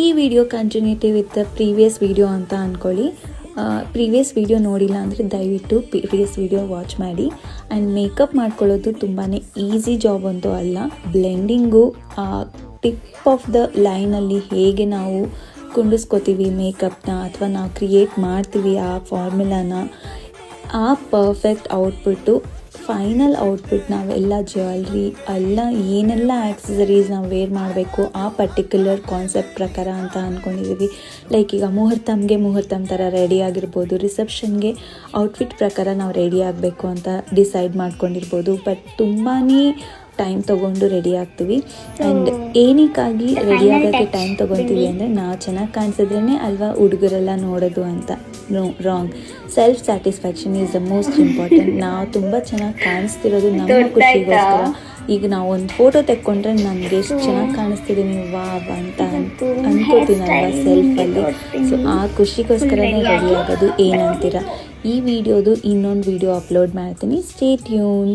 ಈ video continuity with previous video ಅಂತ ಅಂದ್ಕೊಳ್ಳಿ. ಪ್ರೀವಿಯಸ್ ವಿಡಿಯೋ ನೋಡಿಲ್ಲ ಅಂದರೆ ದಯವಿಟ್ಟು ಪ್ರೀವಿಯಸ್ ವಿಡಿಯೋ ವಾಚ್ ಮಾಡಿ. ಆ್ಯಂಡ್ ಮೇಕಪ್ ಮಾಡ್ಕೊಳ್ಳೋದು ತುಂಬಾ ಈಸಿ ಜಾಬ್ ಅಂತೂ ಅಲ್ಲ. ಬ್ಲೆಂಡಿಂಗು ಟಿಪ್ ಆಫ್ ದ ಲೈನಲ್ಲಿ ಹೇಗೆ ನಾವು ಕುಂಡಿಸ್ಕೋತೀವಿ ಮೇಕಪ್ನ, ಅಥವಾ ನಾವು ಕ್ರಿಯೇಟ್ ಮಾಡ್ತೀವಿ ಆ ಫಾರ್ಮುಲಾನ, ಆ ಪರ್ಫೆಕ್ಟ್ ಔಟ್ಪುಟ್ಟು, ಫೈನಲ್ ಔಟ್ಪುಟ್, ನಾವೆಲ್ಲ ಜ್ಯುವೆಲ್ರಿ ಎಲ್ಲ ಏನೆಲ್ಲ ಆ್ಯಕ್ಸಸರೀಸ್ ನಾವು ವೇರ್ ಮಾಡಬೇಕು ಆ ಪರ್ಟಿಕ್ಯುಲರ್ ಕಾನ್ಸೆಪ್ಟ್ ಪ್ರಕಾರ ಅಂತ ಅಂದ್ಕೊಂಡಿದ್ದೀವಿ. ಲೈಕ್ ಈಗ ಮುಹೂರ್ತಂ ಥರ ರೆಡಿ ಆಗಿರ್ಬೋದು, ರಿಸೆಪ್ಷನ್ಗೆ ಔಟ್ಫಿಟ್ ಪ್ರಕಾರ ನಾವು ರೆಡಿ ಆಗಬೇಕು ಅಂತ ಡಿಸೈಡ್ ಮಾಡ್ಕೊಂಡಿರ್ಬೋದು. ಬಟ್ ತುಂಬಾ ಟೈಮ್ ತೊಗೊಂಡು ರೆಡಿ ಆಗ್ತೀವಿ. ಆ್ಯಂಡ್ ಏನಕ್ಕಾಗಿ ರೆಡಿ ಆಗೋಕ್ಕೆ ಟೈಮ್ ತೊಗೊತೀವಿ ಅಂದರೆ ನಾವು ಚೆನ್ನಾಗಿ ಕಾಣಿಸಿದ್ರೇ ಅಲ್ವಾ ಹುಡುಗರೆಲ್ಲ ನೋಡೋದು ಅಂತ. No, wrong. Self satisfaction is the most important. ನಾವು ತುಂಬ ಚೆನ್ನಾಗಿ ಕಾಣಿಸ್ತಿರೋದು ನಮ್ಮ ಖುಷಿಗೋಸ್ಕರ. ಈಗ ನಾವು ಒಂದು ಫೋಟೋ ತೆಕ್ಕೊಂಡ್ರೆ ನನಗೆ ಎಷ್ಟು ಚೆನ್ನಾಗಿ ಕಾಣಿಸ್ತಿದ್ದೀನಿ ವಾವ್ ಅಂತ ಅನ್ಕೋತೀನಲ್ವ ಸೆಲ್ಫಲ್ಲಿ. ಸೊ ಆ ಖುಷಿಗೋಸ್ಕರನೇ ರೆಡಿ ಆಗೋದು. ಏನಂತೀರ? ಈ ವಿಡಿಯೋದು ಇನ್ನೊಂದು ವಿಡಿಯೋ ಅಪ್ಲೋಡ್ ಮಾಡ್ತೀನಿ. Stay tune.